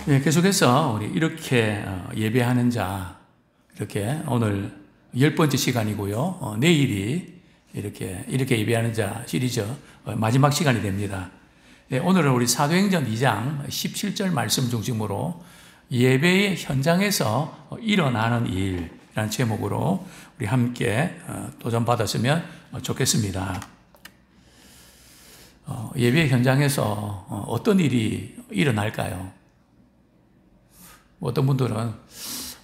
네, 계속해서 우리 이렇게 예배하는 자, 이렇게 오늘 10번째 시간이고요. 내일이 이렇게 예배하는 자 시리즈 마지막 시간이 됩니다. 네, 오늘은 우리 사도행전 2장 17절 말씀 중심으로 예배의 현장에서 일어나는 일이라는 제목으로 우리 함께 도전받았으면 좋겠습니다. 예배 현장에서 어떤 일이 일어날까요? 어떤 분들은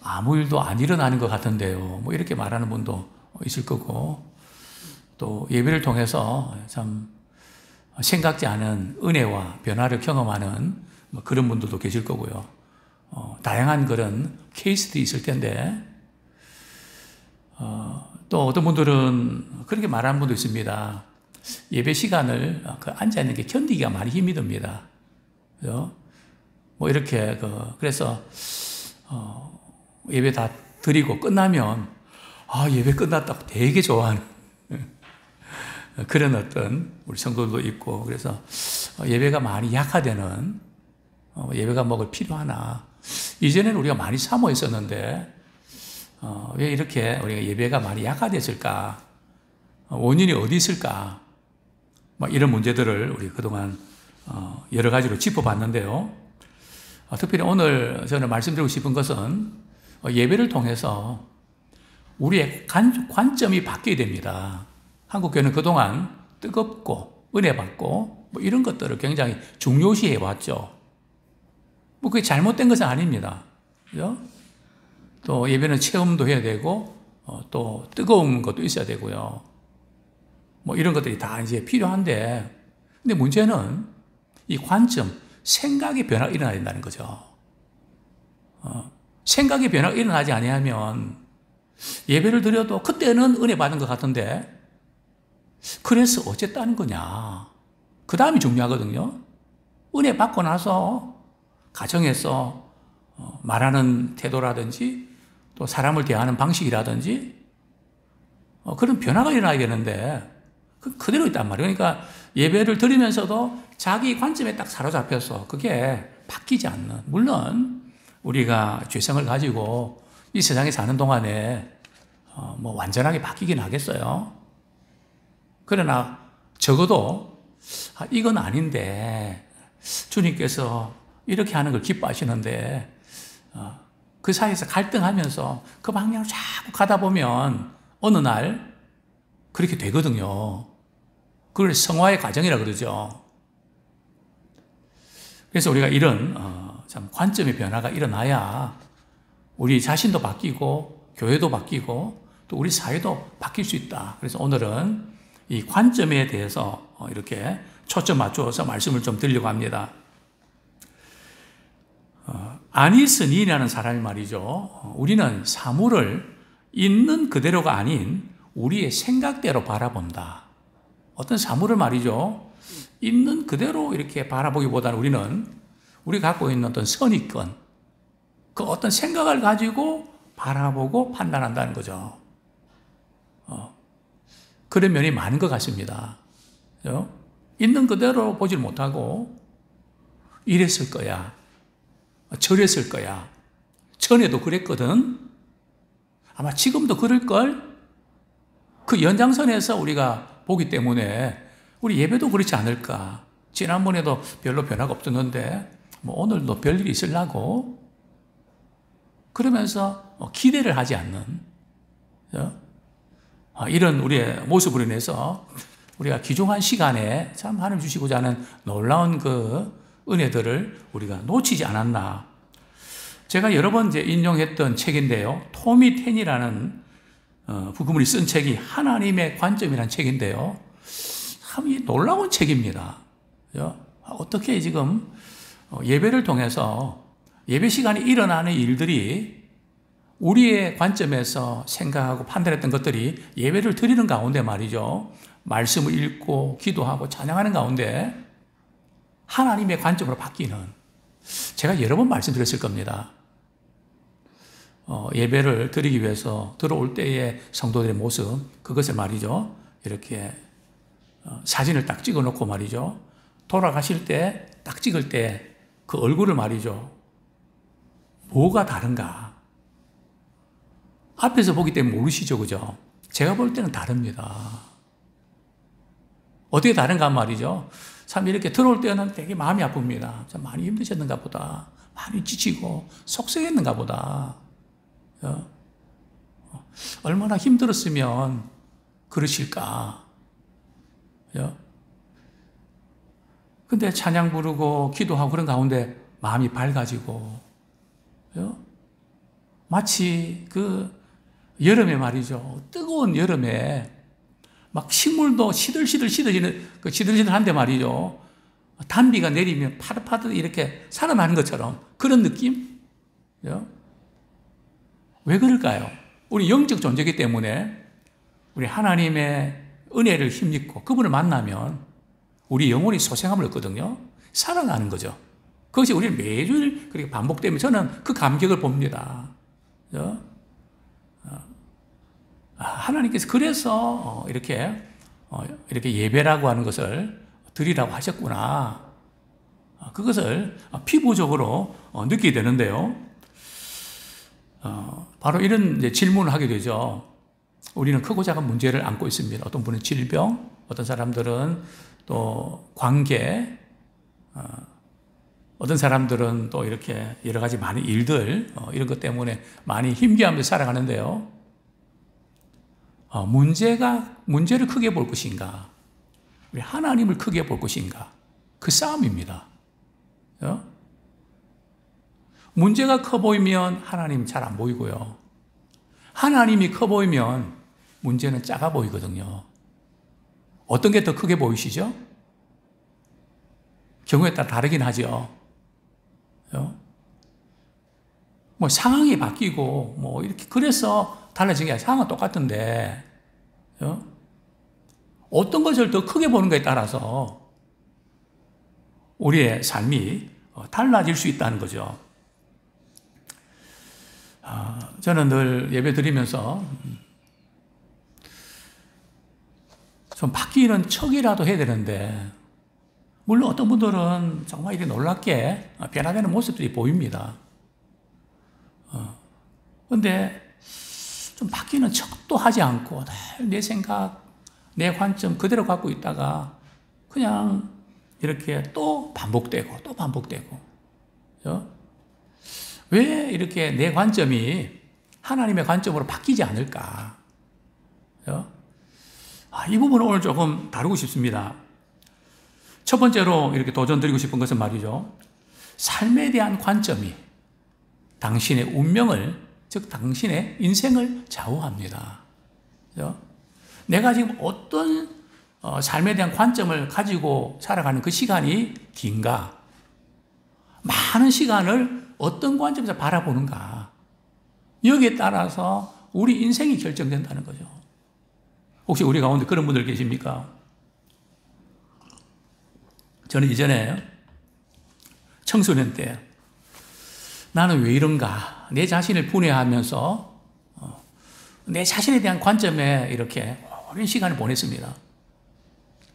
아무 일도 안 일어나는 것 같은데요. 뭐 이렇게 말하는 분도 있을 거고, 또 예배를 통해서 참 생각지 않은 은혜와 변화를 경험하는 그런 분들도 계실 거고요. 다양한 그런 케이스도 있을 텐데, 또 어떤 분들은 그렇게 말하는 분도 있습니다. 예배 시간을 앉아있는 게 견디기가 많이 힘이 듭니다. 그죠? 뭐 이렇게 그래서 예배 다 드리고 끝나면 예배 끝났다고 되게 좋아하는 그런 어떤 우리 성도들도 있고, 그래서 예배가 많이 약화되는 예배가 먹을 필요하나, 이전에는 우리가 많이 사모했었는데 왜 이렇게 우리가 예배가 많이 약화됐을까, 원인이 어디 있을까, 이런 문제들을 우리 그동안 여러 가지로 짚어봤는데요. 특별히 오늘 저는 말씀드리고 싶은 것은 예배를 통해서 우리의 관점이 바뀌게 됩니다. 한국교회는 그동안 뜨겁고 은혜 받고 이런 것들을 굉장히 중요시해 왔죠. 그게 잘못된 것은 아닙니다. 그죠? 또 예배는 체험도 해야 되고 또 뜨거운 것도 있어야 되고요. 이런 것들이 다 이제 필요한데, 근데 문제는 이 관점, 생각의 변화가 일어나야 된다는 거죠. 생각의 변화가 일어나지 아니하면 예배를 드려도 그때는 은혜 받은 것 같은데, 그래서 어쨌다는 거냐. 그 다음이 중요하거든요. 은혜 받고 나서 가정에서 말하는 태도라든지 또 사람을 대하는 방식이라든지 그런 변화가 일어나야 되는데 그대로 있단 말이에요. 그러니까 예배를 드리면서도 자기 관점에 딱 사로잡혀서 그게 바뀌지 않는, 물론 우리가 죄성을 가지고 이 세상에 사는 동안에 완전하게 바뀌긴 하겠어요. 그러나 적어도 이건 아닌데 주님께서 이렇게 하는 걸 기뻐하시는데 그 사이에서 갈등하면서 그 방향으로 자꾸 가다 보면 어느 날 그렇게 되거든요. 그걸 성화의 과정이라 그러죠. 그래서 우리가 이런 참 관점의 변화가 일어나야 우리 자신도 바뀌고 교회도 바뀌고 또 우리 사회도 바뀔 수 있다. 그래서 오늘은 이 관점에 대해서 이렇게 초점 맞추어서 말씀을 좀 드리려고 합니다. 아니스니라는 사람이 말이죠. 우리는 사물을 있는 그대로가 아닌 우리의 생각대로 바라본다. 어떤 사물을 말이죠, 있는 그대로 이렇게 바라보기보다는 우리는 우리가 갖고 있는 어떤 선입견, 그 어떤 생각을 가지고 바라보고 판단한다는 거죠. 그런 면이 많은 것 같습니다. 그죠? 있는 그대로 보질 못하고 이랬을 거야, 저랬을 거야, 전에도 그랬거든, 아마 지금도 그럴걸, 그 연장선에서 우리가 보기 때문에 우리 예배도 그렇지 않을까. 지난번에도 별로 변화가 없었는데 오늘도 별일이 있으려고 그러면서 기대를 하지 않는 이런 우리의 모습으로 인해서 우리가 귀중한 시간에 참 하나님 주시고자 하는 놀라운 그 은혜들을 우리가 놓치지 않았나. 제가 여러 번 이제 인용했던 책인데요, 토미 텐이라는 부그물이 쓴 책이 하나님의 관점이라는 책인데요, 참 놀라운 책입니다. 어떻게 지금 예배를 통해서 예배 시간에 일어나는 일들이 우리의 관점에서 생각하고 판단했던 것들이 예배를 드리는 가운데 말이죠, 말씀을 읽고 기도하고 찬양하는 가운데 하나님의 관점으로 바뀌는, 제가 여러 번 말씀드렸을 겁니다. 예배를 드리기 위해서 들어올 때의 성도들의 모습, 그것을 말이죠, 이렇게 사진을 딱 찍어 놓고 말이죠, 돌아가실 때 딱 찍을 때 그 얼굴을 말이죠, 뭐가 다른가? 앞에서 보기 때문에 모르시죠, 그죠? 제가 볼 때는 다릅니다. 어떻게 다른가 말이죠? 참 이렇게 들어올 때는 되게 마음이 아픕니다. 참 많이 힘드셨는가 보다. 많이 지치고 속상했는가 보다. 얼마나 힘들었으면 그러실까? 근데 찬양 부르고 기도하고 그런 가운데 마음이 밝아지고, 마치 그 여름에 말이죠. 뜨거운 여름에 막 식물도 시들시들시들지는 그 시들시들한데 말이죠. 단비가 내리면 파릇파릇 이렇게 살아나는 것처럼 그런 느낌? 왜 그럴까요? 우리 영적 존재이기 때문에 우리 하나님의 은혜를 힘입고 그분을 만나면 우리 영혼이 소생함을 얻거든요. 살아나는 거죠. 그것이 우리는 매주 그렇게 반복되면 저는 그 감격을 봅니다. 하나님께서 그래서 이렇게 예배라고 하는 것을 드리라고 하셨구나. 그것을 피부적으로 느끼게 되는데요. 바로 이런 이제 질문을 하게 되죠. 우리는 크고 작은 문제를 안고 있습니다. 어떤 분은 질병, 어떤 사람들은 또 관계, 어떤 사람들은 또 이렇게 여러 가지 많은 일들, 이런 것 때문에 많이 힘겨워하면서 살아가는데요. 문제를 크게 볼 것인가? 우리 하나님을 크게 볼 것인가? 그 싸움입니다. 문제가 커 보이면 하나님 잘 안 보이고요. 하나님이 커 보이면 문제는 작아 보이거든요. 어떤 게 더 크게 보이시죠? 경우에 따라 다르긴 하죠. 뭐 상황이 바뀌고 뭐 이렇게 그래서 달라진 게 아니라 상황은 똑같은데 어떤 것을 더 크게 보는 것에 따라서 우리의 삶이 달라질 수 있다는 거죠. 저는 늘 예배 드리면서 좀 바뀌는 척이라도 해야 되는데, 물론 어떤 분들은 정말 이렇게 놀랍게 변화되는 모습들이 보입니다. 그런데 좀 바뀌는 척도 하지 않고 내 생각, 내 관점 그대로 갖고 있다가 그냥 이렇게 또 반복되고 또 반복되고. 왜 이렇게 내 관점이 하나님의 관점으로 바뀌지 않을까? 이 부분을 오늘 조금 다루고 싶습니다. 첫 번째로 이렇게 도전드리고 싶은 것은 말이죠. 삶에 대한 관점이 당신의 운명을, 즉 당신의 인생을 좌우합니다. 내가 지금 어떤 삶에 대한 관점을 가지고 살아가는 그 시간이 긴가? 많은 시간을 어떤 관점에서 바라보는가? 여기에 따라서 우리 인생이 결정된다는 거죠. 혹시 우리 가운데 그런 분들 계십니까? 저는 이전에 청소년 때 나는 왜 이런가? 내 자신을 분해하면서 내 자신에 대한 관점에 이렇게 오랜 시간을 보냈습니다.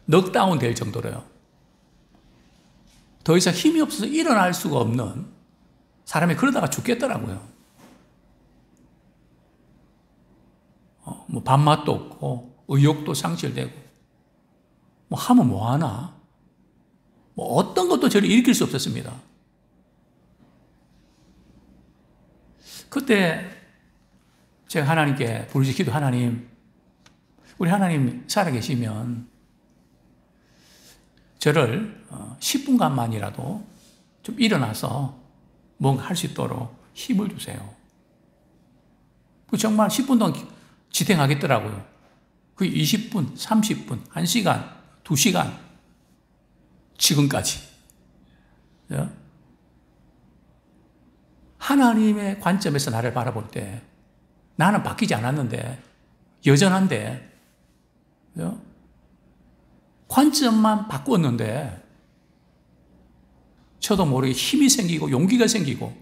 넉다운 될 정도로요. 더 이상 힘이 없어서 일어날 수가 없는 사람이 그러다가 죽겠더라고요. 뭐 밥맛도 없고 의욕도 상실되고 뭐 하면 뭐하나? 뭐 어떤 것도 저를 일으킬 수 없었습니다. 그때 제가 하나님께 부르짖기도 하나님, 우리 하나님 살아계시면 저를 10분간만이라도 좀 일어나서 뭔가 할 수 있도록 힘을 주세요. 정말 10분 동안 지탱하겠더라고요. 그 20분, 30분, 1시간, 2시간, 지금까지. 하나님의 관점에서 나를 바라볼 때 나는 바뀌지 않았는데, 여전한데, 관점만 바꾸었는데 저도 모르게 힘이 생기고 용기가 생기고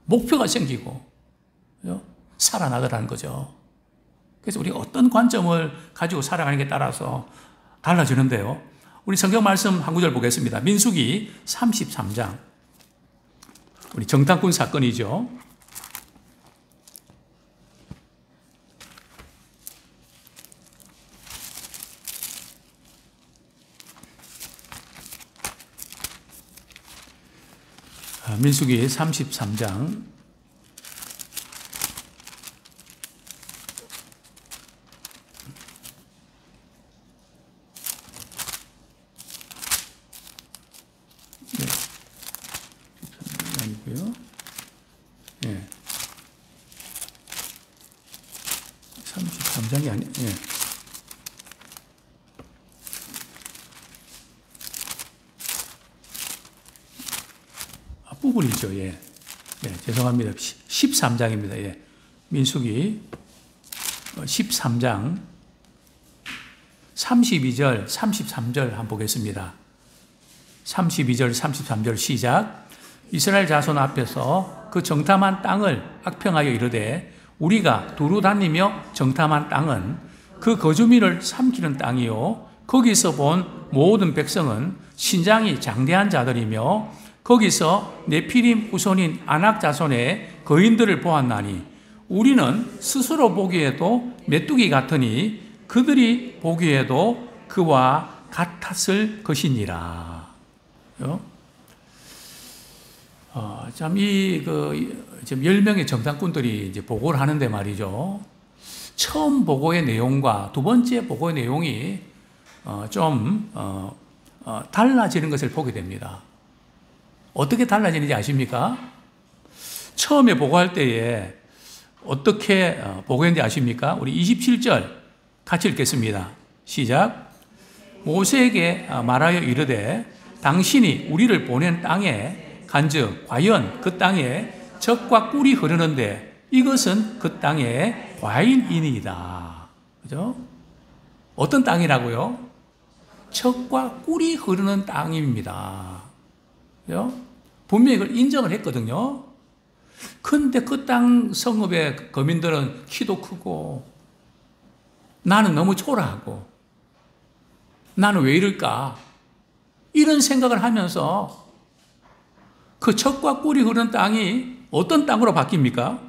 목표가 생기고 살아나더라는 거죠. 그래서 우리가 어떤 관점을 가지고 살아가는 게 따라서 달라지는데요. 우리 성경 말씀 한 구절 보겠습니다. 민수기 33장 우리 정탐꾼 사건이죠. 민수기 33장 아니고요. 예. 33장이 아니, 예. 부분이죠. 예. 예, 죄송합니다. 13장입니다. 예. 민수기 13장 32절, 33절 한번 보겠습니다. 32절, 33절 시작. 이스라엘 자손 앞에서 그 정탐한 땅을 악평하여 이르되 우리가 두루 다니며 정탐한 땅은 그 거주민을 삼키는 땅이요 거기서 본 모든 백성은 신장이 장대한 자들이며 거기서 네피림 후손인 아낙 자손의 거인들을 보았나니 우리는 스스로 보기에도 메뚜기 같으니 그들이 보기에도 그와 같았을 것이니라. 참, 지금 10명의 정탐꾼들이 이제 보고를 하는데 말이죠. 처음 보고의 내용과 두 번째 보고의 내용이 좀 달라지는 것을 보게 됩니다. 어떻게 달라지는지 아십니까? 처음에 보고할 때에 어떻게 보고했는지 아십니까? 우리 27절 같이 읽겠습니다. 시작. 모세에게 말하여 이르되 당신이 우리를 보낸 땅에 간즉 과연 그 땅에 젖과 꿀이 흐르는데 이것은 그 땅의 과일이니이다. 그죠? 어떤 땅이라고요? 젖과 꿀이 흐르는 땅입니다. 그죠? 분명히 그걸 인정을 했거든요. 근데 그 땅 성읍의 거민들은 키도 크고 나는 너무 초라하고 나는 왜 이럴까? 이런 생각을 하면서 그 젖과 꿀이 흐르는 땅이 어떤 땅으로 바뀝니까?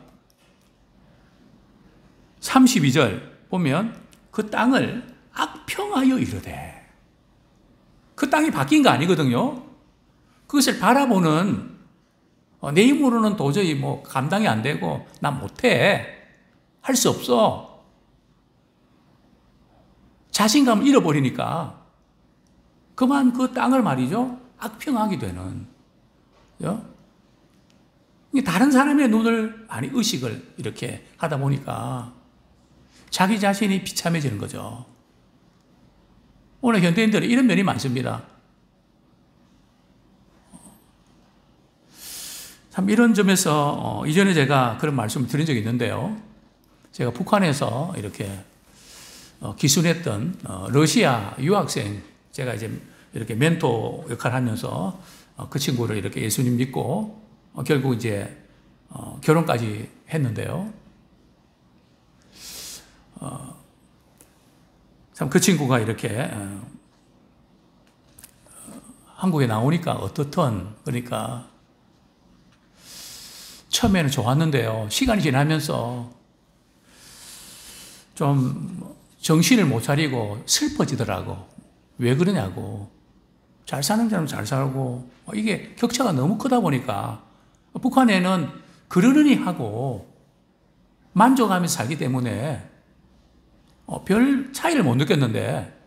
32절 보면 그 땅을 악평하여 이르되 그 땅이 바뀐 거 아니거든요. 그것을 바라보는 내 힘으로는 도저히 뭐 감당이 안 되고 난 못해. 할 수 없어. 자신감을 잃어버리니까 그만 그 땅을 말이죠. 악평하게 되는. 다른 사람의 눈을 아니 의식을 이렇게 하다 보니까 자기 자신이 비참해지는 거죠. 오늘 현대인들은 이런 면이 많습니다. 참 이런 점에서 이전에 제가 그런 말씀을 드린 적이 있는데요. 제가 북한에서 이렇게 기순했던 러시아 유학생 제가 이제 이렇게 멘토 역할을 하면서 그 친구를 이렇게 예수님 믿고 결국 이제 결혼까지 했는데요. 참 그 친구가 이렇게 한국에 나오니까 어떻든 그러니까 처음에는 좋았는데요. 시간이 지나면서 좀 정신을 못 차리고 슬퍼지더라고. 왜 그러냐고. 잘 사는 사람은 잘 살고 이게 격차가 너무 크다 보니까 북한에는 그러려니 하고 만족하면서 살기 때문에 별 차이를 못 느꼈는데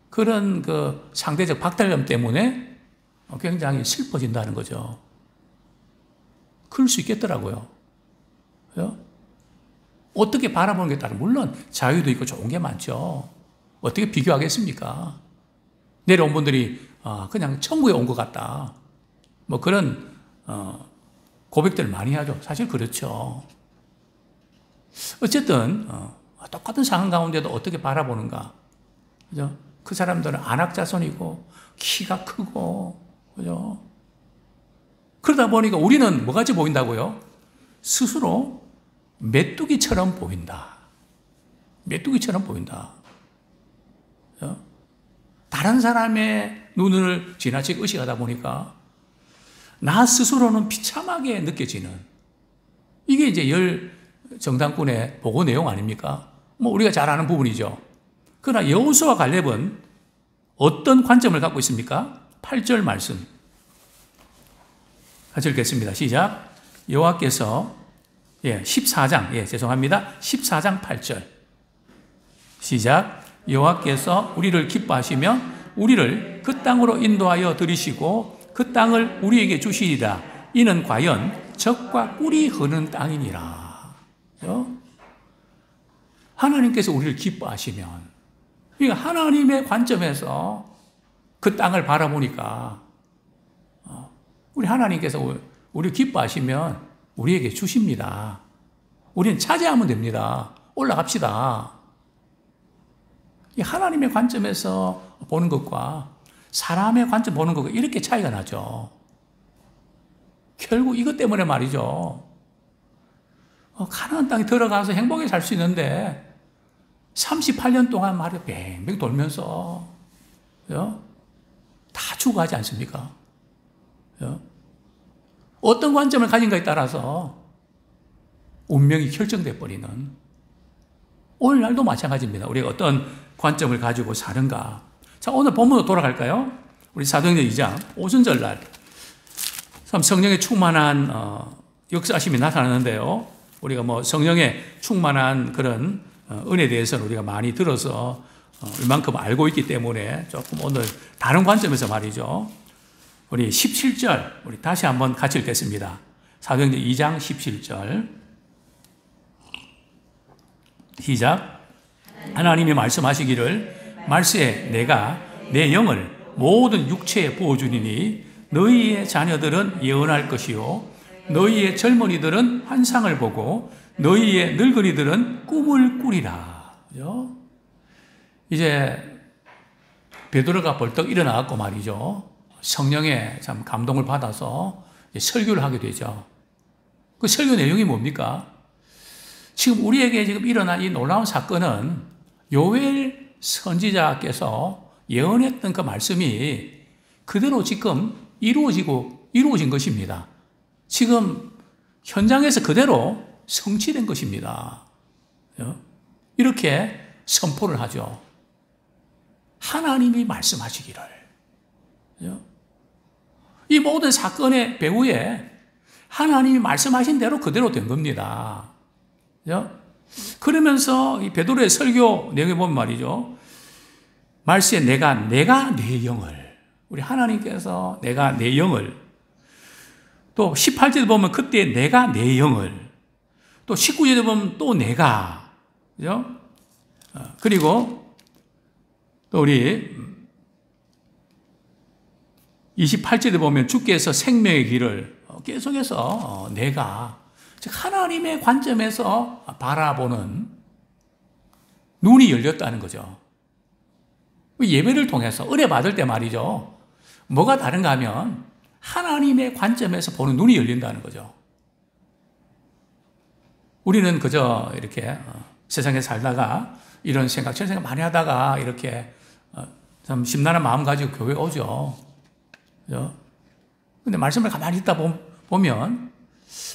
그런 그 상대적 박탈감 때문에 굉장히 슬퍼진다는 거죠. 그럴 수 있겠더라고요. 어떻게 바라보는 게 따라 물론 자유도 있고 좋은 게 많죠. 어떻게 비교하겠습니까? 내려온 분들이 그냥 천국에 온 것 같다. 뭐 그런 고백들을 많이 하죠. 사실 그렇죠. 어쨌든 똑같은 상황 가운데도 어떻게 바라보는가. 그죠? 그 사람들은 안악자손이고 키가 크고 그죠? 그러다 보니까 우리는 뭐같이 보인다고요? 스스로 메뚜기처럼 보인다. 메뚜기처럼 보인다. 다른 사람의 눈을 지나치게 의식하다 보니까 나 스스로는 비참하게 느껴지는, 이게 이제 열 정당꾼의 보고 내용 아닙니까? 뭐 우리가 잘 아는 부분이죠. 그러나 여호수아와 갈렙은 어떤 관점을 갖고 있습니까? 8절 말씀 같이 읽겠습니다. 시작. 여호와께서 14장, 죄송합니다. 14장 8절 시작. 여호와께서 우리를 기뻐하시며 우리를 그 땅으로 인도하여 들이시고 그 땅을 우리에게 주시리라. 이는 과연 적과 꿀이 흐르는 땅이니라. 하나님께서 우리를 기뻐하시면, 그러니까 하나님의 관점에서 그 땅을 바라보니까 우리 하나님께서 우리를 기뻐하시면 우리에게 주십니다. 우리는 차지하면 됩니다. 올라갑시다. 이 하나님의 관점에서 보는 것과 사람의 관점 보는 것과 이렇게 차이가 나죠. 결국 이것 때문에 말이죠. 가나안 땅에 들어가서 행복하게 살 수 있는데 38년 동안 말이야 뱅뱅 돌면서 다 죽어가지 않습니까? 어떤 관점을 가진가에 따라서 운명이 결정돼 버리는, 오늘날도 마찬가지입니다. 우리가 어떤 관점을 가지고 사는가. 자, 오늘 본문으로 돌아갈까요? 우리 사도행전 2장 오순절날 참 성령의 충만한 역사심이 나타나는데요. 우리가 뭐 성령의 충만한 그런 은혜에 대해서는 우리가 많이 들어서 이만큼 알고 있기 때문에 조금 오늘 다른 관점에서 말이죠. 우리 17절 우리 다시 한번 같이 읽겠습니다. 사도행전 2장 17절 시작. 하나님이 말씀하시기를 말세에 내가 내 영을 모든 육체에 부어주리니 너희의 자녀들은 예언할 것이요 너희의 젊은이들은 환상을 보고 너희의 늙은이들은 꿈을 꾸리라. 이제 베드로가 벌떡 일어나갖고 말이죠. 성령의 참 감동을 받아서 설교를 하게 되죠. 그 설교 내용이 뭡니까? 지금 우리에게 지금 일어난 이 놀라운 사건은 요엘 선지자께서 예언했던 그 말씀이 그대로 지금 이루어진 것입니다. 지금 현장에서 그대로 성취된 것입니다. 이렇게 선포를 하죠. 하나님이 말씀하시기를. 이 모든 사건의 배후에 하나님이 말씀하신 대로 그대로 된 겁니다. 그러면서 이 베드로의 설교 내용에 보면 말이죠. 말세에 내가 내 영을, 우리 하나님께서 내가 내 영을, 또 18절에 보면 그때 내가 내 영을, 또 19절에 보면 또 내가, 그죠? 그리고 또 우리 28절에 보면 주께서 생명의 길을 계속해서 내가, 즉 하나님의 관점에서 바라보는 눈이 열렸다는 거죠. 예배를 통해서 은혜 받을 때 말이죠. 뭐가 다른가 하면 하나님의 관점에서 보는 눈이 열린다는 거죠. 우리는 그저 이렇게 세상에 살다가 이런 생각, 저런 생각 많이 하다가 이렇게 참 심란한 마음 가지고 교회에 오죠. 근데 말씀을 가만히 듣다 보면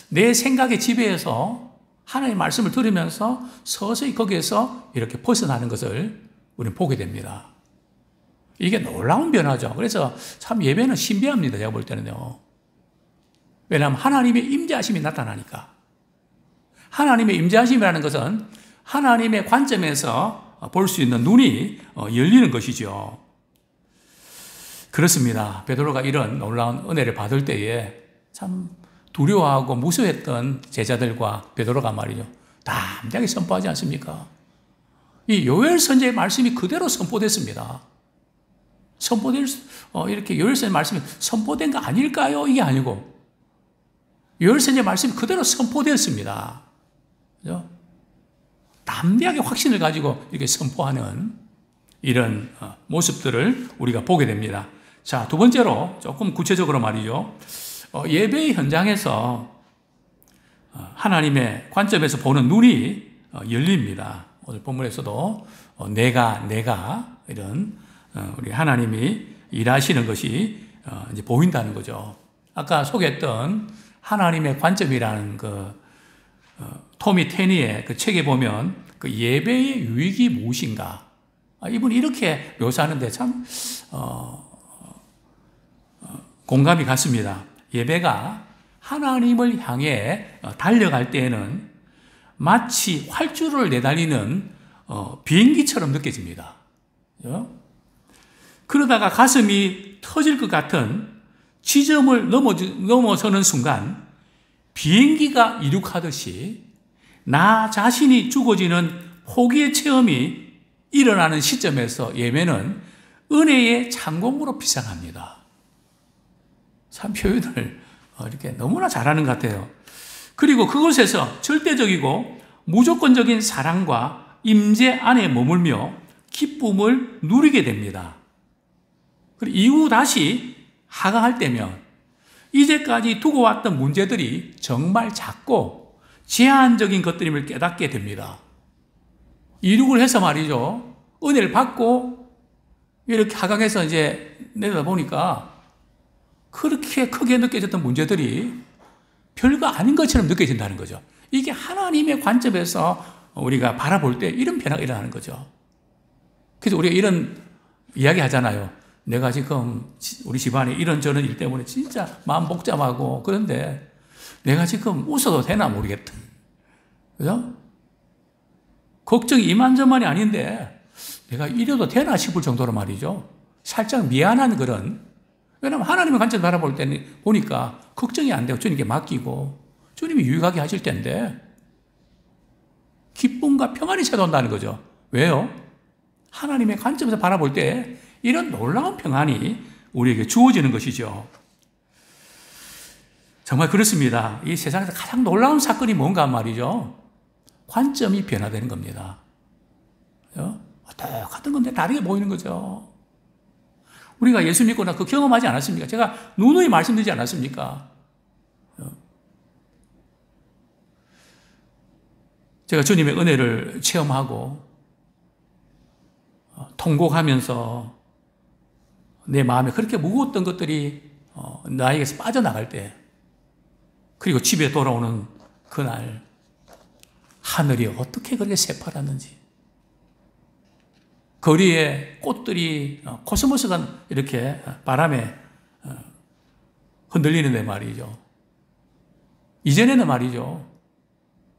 내 생각의 지배에서 하나님의 말씀을 들으면서 서서히 거기에서 이렇게 벗어나는 것을 우리는 보게 됩니다. 이게 놀라운 변화죠. 그래서 참 예배는 신비합니다. 제가 볼 때는요. 왜냐하면 하나님의 임재하심이 나타나니까. 하나님의 임재하심이라는 것은 하나님의 관점에서 볼 수 있는 눈이 열리는 것이죠. 그렇습니다. 베드로가 이런 놀라운 은혜를 받을 때에 참 두려워하고 무서워했던 제자들과 베드로가 말이죠. 담대하게 선포하지 않습니까? 이 요엘 선지자의 말씀이 그대로 선포됐습니다. 이렇게 요엘 선지자의 말씀이 선포된 거 아닐까요? 이게 아니고 요엘 선지자의 말씀이 그대로 선포되었습니다. 그죠? 담대하게 확신을 가지고 이렇게 선포하는 이런 모습들을 우리가 보게 됩니다. 자, 두 번째로 조금 구체적으로 말이죠. 예배의 현장에서 하나님의 관점에서 보는 눈이 열립니다. 오늘 본문에서도 내가 이런 우리 하나님이 일하시는 것이 이제 보인다는 거죠. 아까 소개했던 하나님의 관점이라는 토미 테니의 그 책에 보면 그 예배의 유익이 무엇인가? 이분이 이렇게 묘사하는데 참, 공감이 갔습니다. 예배가 하나님을 향해 달려갈 때에는 마치 활주로를 내달리는 비행기처럼 느껴집니다. 그러다가 가슴이 터질 것 같은 지점을 넘어서는 순간 비행기가 이륙하듯이 나 자신이 죽어지는 포기의 체험이 일어나는 시점에서 예배는 은혜의 창공으로 비상합니다. 참 표현을 이렇게 너무나 잘하는 것 같아요. 그리고 그곳에서 절대적이고 무조건적인 사랑과 임재 안에 머물며 기쁨을 누리게 됩니다. 그리고 이후 다시 하강할 때면 이제까지 두고 왔던 문제들이 정말 작고 제한적인 것들임을 깨닫게 됩니다. 이륙을 해서 말이죠. 은혜를 받고 이렇게 하강해서 이제 내려다보니까 그렇게 크게 느껴졌던 문제들이 별거 아닌 것처럼 느껴진다는 거죠. 이게 하나님의 관점에서 우리가 바라볼 때 이런 변화가 일어나는 거죠. 그래서 우리가 이런 이야기 하잖아요. 내가 지금 우리 집안에 이런저런 일 때문에 진짜 마음 복잡하고 그런데 내가 지금 웃어도 되나 모르겠다. 그죠? 걱정이 이만저만이 아닌데 내가 이래도 되나 싶을 정도로 말이죠. 살짝 미안한 그런, 왜냐하면 하나님의 관점 바라볼 때는 보니까 걱정이 안 되고 주님께 맡기고 주님이 유익하게 하실 텐데 기쁨과 평안이 찾아온다는 거죠. 왜요? 하나님의 관점에서 바라볼 때 이런 놀라운 평안이 우리에게 주어지는 것이죠. 정말 그렇습니다. 이 세상에서 가장 놀라운 사건이 뭔가 말이죠. 관점이 변화되는 겁니다. 똑같은 건데 다르게 보이는 거죠. 우리가 예수 믿고 나 그 경험하지 않았습니까? 제가 누누이 말씀드리지 않았습니까? 제가 주님의 은혜를 체험하고 통곡하면서 내 마음에 그렇게 무거웠던 것들이 나에게서 빠져나갈 때, 그리고 집에 돌아오는 그날 하늘이 어떻게 그렇게 새파랐는지, 거리에 꽃들이 코스모스가 이렇게 바람에 흔들리는데 말이죠. 이전에는 말이죠.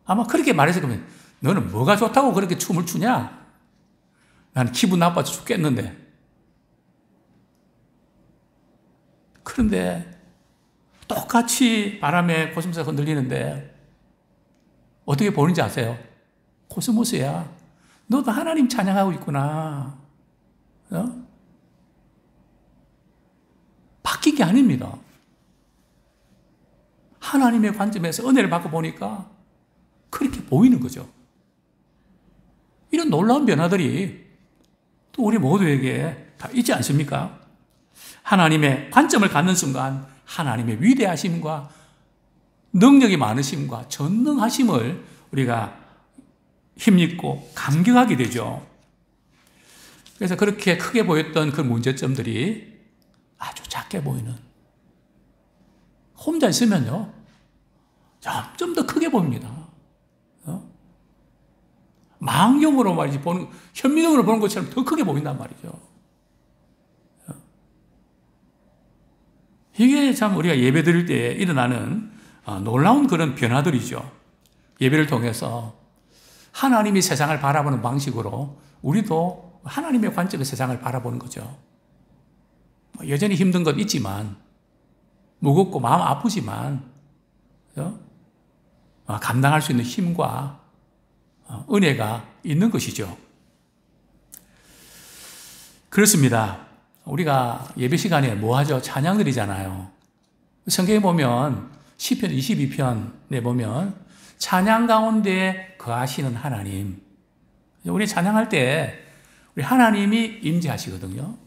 아마 그렇게 말해서 그러면 너는 뭐가 좋다고 그렇게 춤을 추냐? 나는 기분 나빠서 죽겠는데. 그런데 똑같이 바람에 코스모스가 흔들리는데 어떻게 보는지 아세요? 코스모스야. 너도 하나님 찬양하고 있구나. 바뀐 게 아닙니다. 하나님의 관점에서 은혜를 받고 보니까 그렇게 보이는 거죠. 이런 놀라운 변화들이 또 우리 모두에게 다 있지 않습니까? 하나님의 관점을 갖는 순간 하나님의 위대하심과 능력이 많으심과 전능하심을 우리가 힘입고 감격하게 되죠. 그래서 그렇게 크게 보였던 그 문제점들이 아주 작게 보이는, 혼자 있으면요 점점 더 크게 보입니다. 망경으로 말이지 보는, 현미경으로 보는 것처럼 더 크게 보인단 말이죠. 이게 참 우리가 예배 드릴 때 일어나는 놀라운 그런 변화들이죠. 예배를 통해서 하나님이 세상을 바라보는 방식으로 우리도 하나님의 관점에서 세상을 바라보는 거죠. 여전히 힘든 것 있지만, 무겁고 마음 아프지만 감당할 수 있는 힘과 은혜가 있는 것이죠. 그렇습니다. 우리가 예배 시간에 뭐 하죠? 찬양 드리잖아요. 성경에 보면 시편 22편에 보면 찬양 가운데 거하시는 하나님. 우리 찬양할 때 우리 하나님이 임재하시거든요.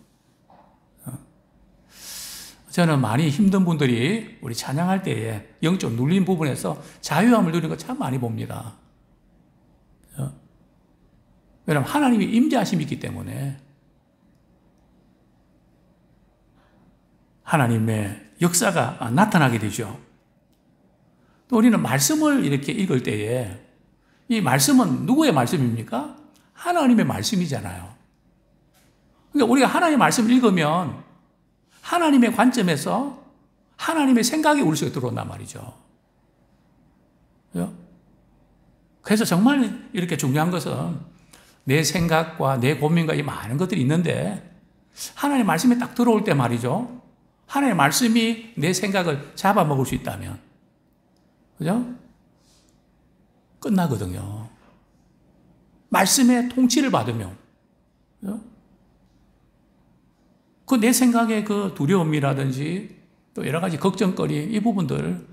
저는 많이 힘든 분들이 우리 찬양할 때에 영적 눌린 부분에서 자유함을 누리는 거 참 많이 봅니다. 왜냐하면 하나님이 임재하심이 있기 때문에 하나님의 역사가 나타나게 되죠. 또 우리는 말씀을 이렇게 읽을 때에 이 말씀은 누구의 말씀입니까? 하나님의 말씀이잖아요. 그러니까 우리가 하나님의 말씀을 읽으면 하나님의 관점에서 하나님의 생각이 우리 속에 들어온단 말이죠. 그래서 정말 이렇게 중요한 것은 내 생각과 내 고민과 이 많은 것들이 있는데 하나님의 말씀이 딱 들어올 때 말이죠. 하나님의 말씀이 내 생각을 잡아먹을 수 있다면, 그죠? 끝나거든요. 말씀의 통치를 받으면, 그죠? 그 내 생각의 그 두려움이라든지 또 여러 가지 걱정거리 이 부분들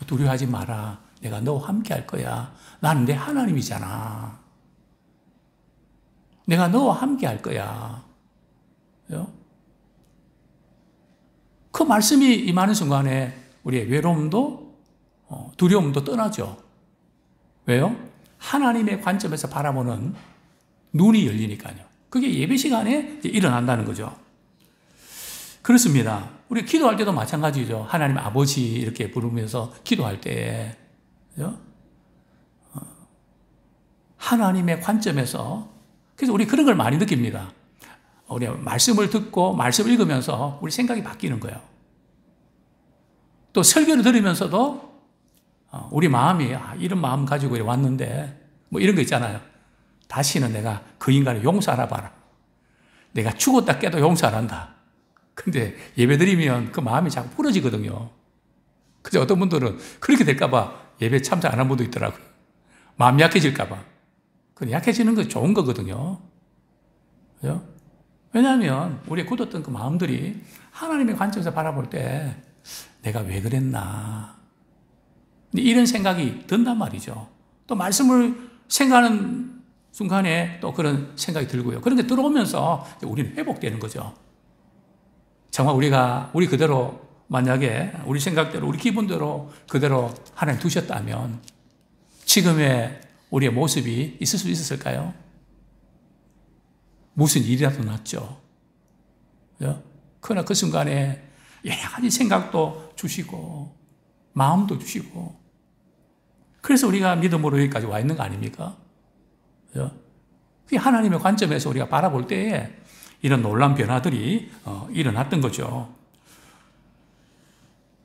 두려워하지 마라. 내가 너와 함께 할 거야. 나는 내 하나님이잖아. 내가 너와 함께 할 거야. 그죠? 그 말씀이 임하는 순간에 우리의 외로움도 두려움도 떠나죠. 왜요? 하나님의 관점에서 바라보는 눈이 열리니까요. 그게 예배 시간에 일어난다는 거죠. 그렇습니다. 우리 기도할 때도 마찬가지죠. 하나님 아버지 이렇게 부르면서 기도할 때, 그죠? 하나님의 관점에서, 그래서 우리 그런 걸 많이 느낍니다. 우리 말씀을 듣고 말씀을 읽으면서 우리 생각이 바뀌는 거예요. 또 설교를 들으면서도 우리 마음이 이런 마음 가지고 왔는데 뭐 이런 거 있잖아요. 다시는 내가 그 인간을 용서하라 봐라. 내가 죽었다 깨도 용서 안 한다. 근데 예배 드리면 그 마음이 자꾸 부러지거든요. 그래서 어떤 분들은 그렇게 될까봐 예배 참석 안 한 분도 있더라고요. 마음이 약해질까봐. 그 약해지는 건 좋은 거거든요. 그죠? 왜냐하면 우리의 굳었던 그 마음들이 하나님의 관점에서 바라볼 때 내가 왜 그랬나. 이런 생각이 든단 말이죠. 또 말씀을 생각하는 순간에 또 그런 생각이 들고요. 그런 게 들어오면서 우리는 회복되는 거죠. 정말 우리 그대로 만약에 우리 생각대로 우리 기분대로 그대로 하나님 두셨다면 지금의 우리의 모습이 있을 수 있었을까요? 무슨 일이라도 났죠. 그러나 그 순간에 여러 가지 생각도 주시고 마음도 주시고 그래서 우리가 믿음으로 여기까지 와 있는 거 아닙니까? 그게 하나님의 관점에서 우리가 바라볼 때에 이런 놀라운 변화들이 일어났던 거죠.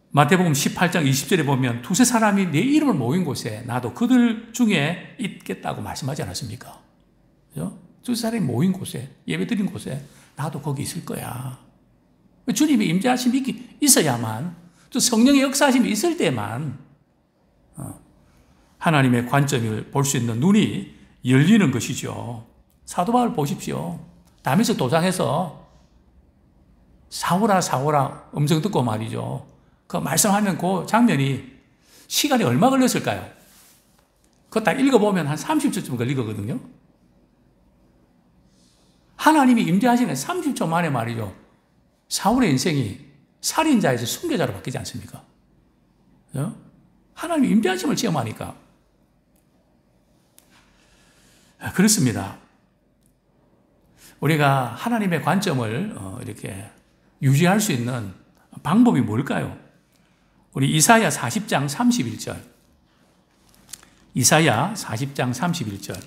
마태복음 18장 20절에 보면 두세 사람이 내 이름을 모인 곳에 나도 그들 중에 있겠다고 말씀하지 않았습니까? 그죠? 두세 사람이 모인 곳에 예배 드린 곳에 나도 거기 있을 거야. 주님의 임재하심이 있어야만 또 성령의 역사하심이 있을 때만 하나님의 관점을 볼 수 있는 눈이 열리는 것이죠. 사도 바울 보십시오. 다메섹 도상에서 사오라 사오라 음성 듣고 말이죠. 그 말씀하는 그 장면이 시간이 얼마 걸렸을까요? 그거 딱 읽어보면 한 30초쯤 걸리거든요. 하나님이 임재하시는 30초 만에 말이죠. 사울의 인생이 살인자에서 순교자로 바뀌지 않습니까? 하나님이 임재하심을 체험하니까. 그렇습니다. 우리가 하나님의 관점을 이렇게 유지할 수 있는 방법이 뭘까요? 우리 이사야 40장 31절. 이사야 40장 31절.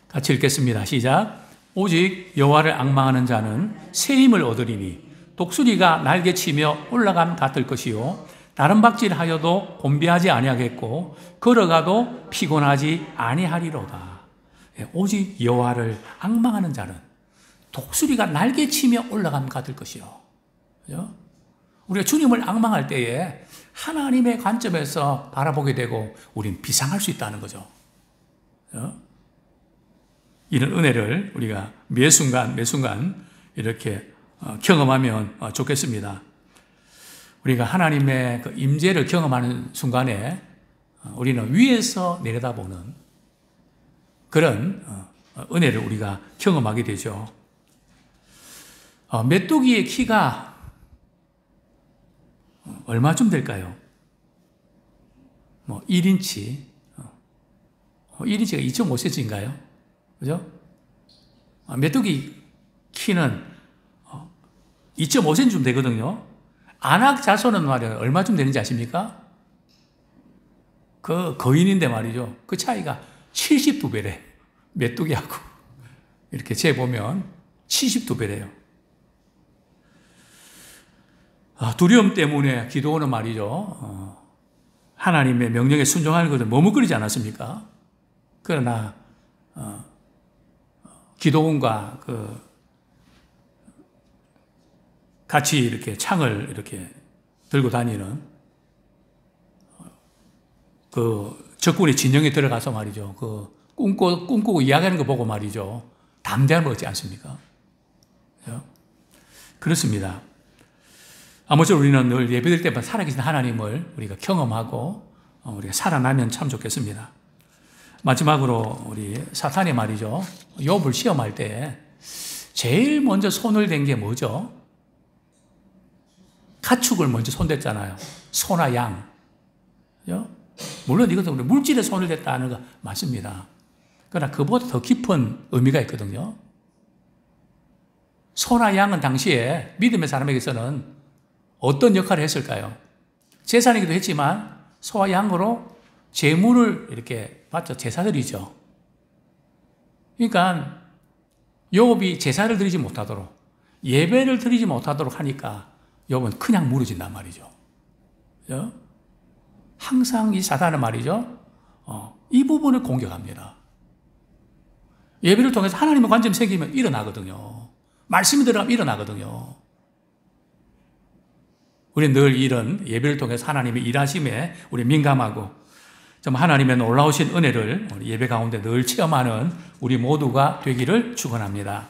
같이 읽겠습니다. 시작. 오직 여호와를 앙망하는 자는 새 힘을 얻으리니 독수리가 날개치며 올라감 같을 것이요 다른 박질하여도 곤비하지 아니하겠고 걸어가도 피곤하지 아니하리로다. 오직 여호와를 앙망하는 자는 독수리가 날개치며 올라감 같을 것이요. 그죠? 우리가 주님을 앙망할 때에 하나님의 관점에서 바라보게 되고 우린 비상할 수 있다는 거죠. 그죠? 이런 은혜를 우리가 매 순간 이렇게 경험하면 좋겠습니다. 우리가 하나님의 그 임재를 경험하는 순간에 우리는 위에서 내려다보는 그런 은혜를 우리가 경험하게 되죠. 메뚜기의 키가 얼마쯤 될까요? 1인치, 1인치가 2.5cm인가요? 그죠? 메뚜기 키는 2.5cm쯤 되거든요. 안악자손은 말이에요. 얼마쯤 되는지 아십니까? 그 거인인데 말이죠. 그 차이가 72배래. 메뚜기하고. 이렇게 재보면 72배래요. 두려움 때문에 기도원은 말이죠. 하나님의 명령에 순종하는 것을 머뭇거리지 않았습니까? 그러나 기도원과 같이 이렇게 창을 이렇게 들고 다니는 적군의 진영에 들어가서 말이죠. 꿈꾸고 이야기하는 거 보고 말이죠. 담대함을 얻지 않습니까? 그렇죠? 그렇습니다. 아무쪼록 우리는 늘 예배될 때마다 살아계신 하나님을 우리가 경험하고 우리가 살아나면 참 좋겠습니다. 마지막으로 우리 사탄이 말이죠. 욥을 시험할 때 제일 먼저 손을 댄 게 뭐죠? 가축을 먼저 손댔잖아요. 소나 양. 그죠? 물론 이것도 물질에 손을 댔다는 거 맞습니다. 그러나 그보다 더 깊은 의미가 있거든요. 소나 양은 당시에 믿음의 사람에게서는 어떤 역할을 했을까요? 제사이기도 했지만 소와 양으로 제물을 이렇게 바쳐 제사드리죠. 그러니까 욥이 제사를 드리지 못하도록 예배를 드리지 못하도록 하니까 욥은 그냥 무너진단 말이죠. 그죠? 항상 이 사단은 말이죠. 이 부분을 공격합니다. 예배를 통해서 하나님의 관점이 생기면 일어나거든요. 말씀이 들어가면 일어나거든요. 우리는 늘 이런 예배를 통해서 하나님의 일하심에 우리 민감하고 좀 하나님의 놀라우신 은혜를 우리 예배 가운데 늘 체험하는 우리 모두가 되기를 축원합니다.